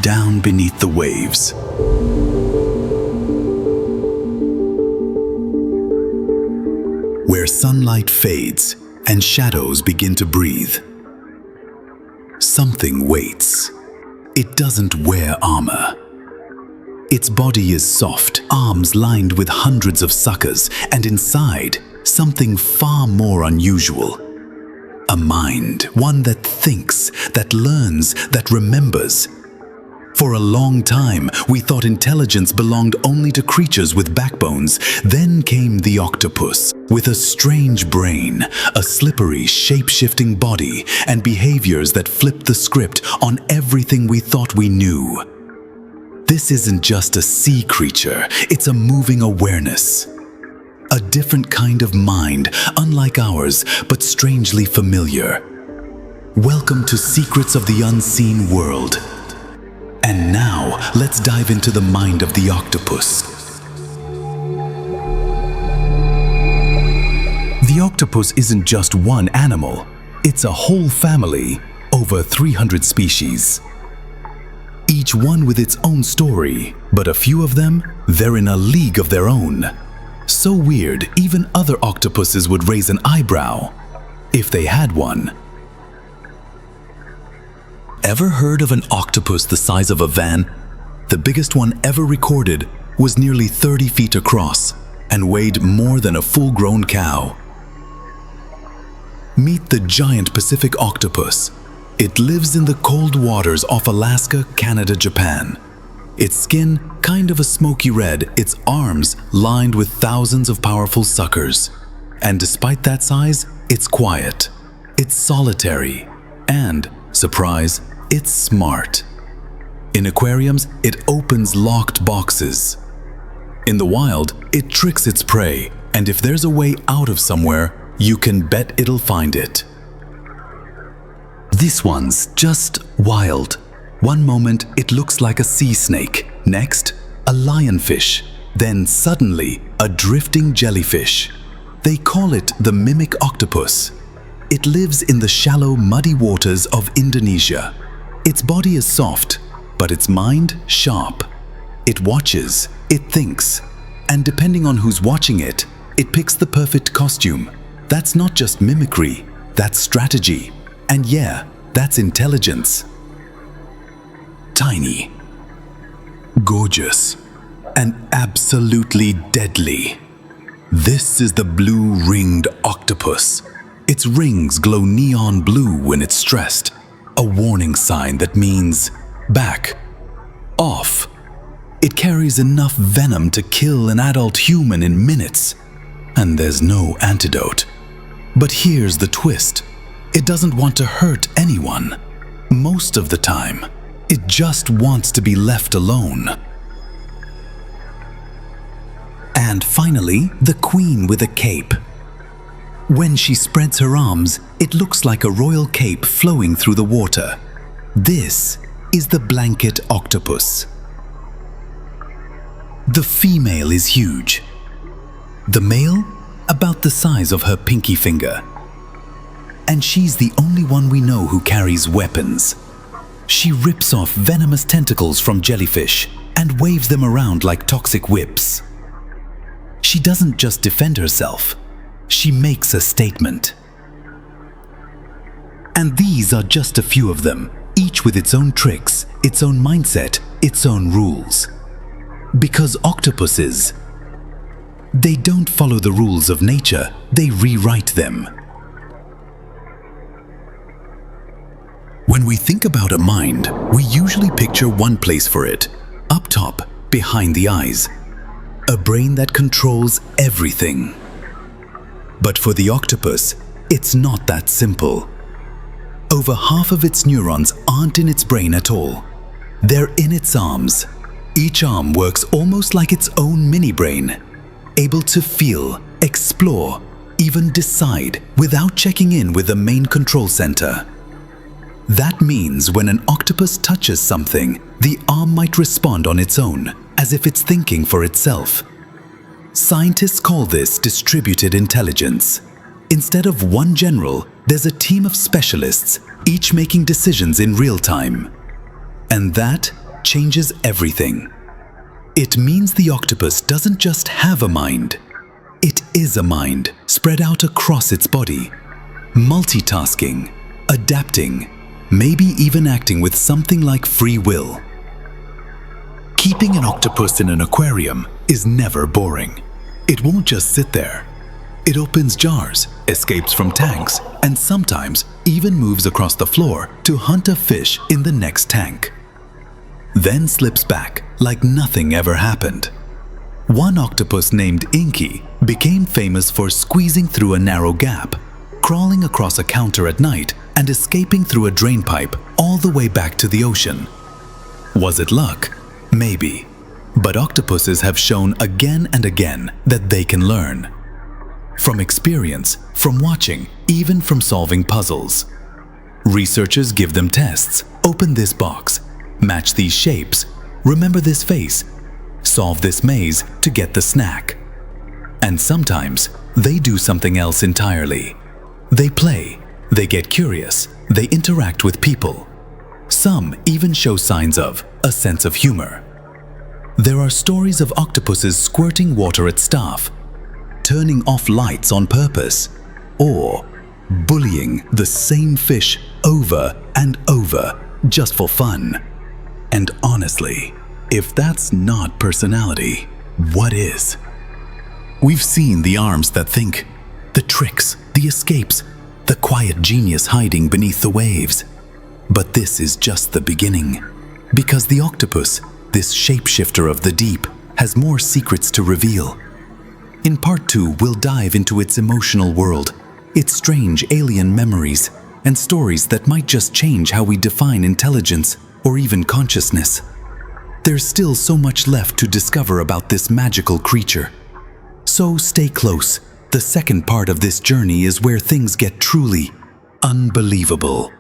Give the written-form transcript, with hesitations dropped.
down beneath the waves. Where sunlight fades and shadows begin to breathe, something waits. It doesn't wear armor. Its body is soft, arms lined with hundreds of suckers, and inside, something far more unusual. A mind, one that thinks, that learns, that remembers. For a long time, we thought intelligence belonged only to creatures with backbones. Then came the octopus, with a strange brain, a slippery, shape-shifting body, and behaviors that flipped the script on everything we thought we knew. This isn't just a sea creature, it's a moving awareness. A different kind of mind, unlike ours, but strangely familiar. Welcome to Secrets of the Unseen World. And now, let's dive into the mind of the octopus. The octopus isn't just one animal, it's a whole family, over 300 species. Each one with its own story, but a few of them, they're in a league of their own. So weird, even other octopuses would raise an eyebrow, if they had one. Ever heard of an octopus the size of a van? The biggest one ever recorded was nearly 30 feet across and weighed more than a full-grown cow. Meet the giant Pacific octopus. It lives in the cold waters off Alaska, Canada, Japan. Its skin kind of a smoky red, its arms lined with thousands of powerful suckers. And despite that size, it's quiet, it's solitary, and, surprise, it's smart. In aquariums, it opens locked boxes. In the wild, it tricks its prey, and if there's a way out of somewhere, you can bet it'll find it. This one's just wild. One moment, it looks like a sea snake. Next, a lionfish. Then suddenly, a drifting jellyfish. They call it the mimic octopus. It lives in the shallow, muddy waters of Indonesia. Its body is soft, but its mind sharp. It watches, it thinks, and depending on who's watching it, it picks the perfect costume. That's not just mimicry, that's strategy. And yeah, that's intelligence. Tiny, gorgeous, and absolutely deadly. This is the blue-ringed octopus. Its rings glow neon blue when it's stressed, a warning sign that means back, off. It carries enough venom to kill an adult human in minutes, and there's no antidote. But here's the twist. It doesn't want to hurt anyone. Most of the time, it just wants to be left alone. And finally, the queen with a cape. When she spreads her arms, it looks like a royal cape flowing through the water. This is the blanket octopus. The female is huge. The male, about the size of her pinky finger. And she's the only one we know who carries weapons. She rips off venomous tentacles from jellyfish and waves them around like toxic whips. She doesn't just defend herself, she makes a statement. And these are just a few of them, each with its own tricks, its own mindset, its own rules. Because octopuses, they don't follow the rules of nature, they rewrite them. When we think about a mind, we usually picture one place for it, up top, behind the eyes. A brain that controls everything. But for the octopus, it's not that simple. Over half of its neurons aren't in its brain at all. They're in its arms. Each arm works almost like its own mini-brain, able to feel, explore, even decide without checking in with the main control center. That means when an octopus touches something, the arm might respond on its own, as if it's thinking for itself. Scientists call this distributed intelligence. Instead of one general, there's a team of specialists, each making decisions in real time. And that changes everything. It means the octopus doesn't just have a mind. It is a mind spread out across its body, multitasking, adapting, maybe even acting with something like free will. Keeping an octopus in an aquarium is never boring. It won't just sit there. It opens jars, escapes from tanks, and sometimes even moves across the floor to hunt a fish in the next tank. Then slips back like nothing ever happened. One octopus named Inky became famous for squeezing through a narrow gap, crawling across a counter at night, and escaping through a drain pipe all the way back to the ocean. Was it luck? Maybe. But octopuses have shown again and again that they can learn. From experience, from watching, even from solving puzzles. Researchers give them tests. Open this box. Match these shapes. Remember this face. Solve this maze to get the snack. And sometimes they do something else entirely. They play. They get curious. They interact with people. Some even show signs of a sense of humor. There are stories of octopuses squirting water at staff, turning off lights on purpose, or bullying the same fish over and over just for fun. And honestly, if that's not personality, what is? We've seen the arms that think, the tricks, the escapes, the quiet genius hiding beneath the waves. But this is just the beginning, because the octopus, this shapeshifter of the deep, has more secrets to reveal. In part 2, we'll dive into its emotional world, its strange alien memories, and stories that might just change how we define intelligence or even consciousness. There's still so much left to discover about this magical creature. So stay close. The second part of this journey is where things get truly unbelievable.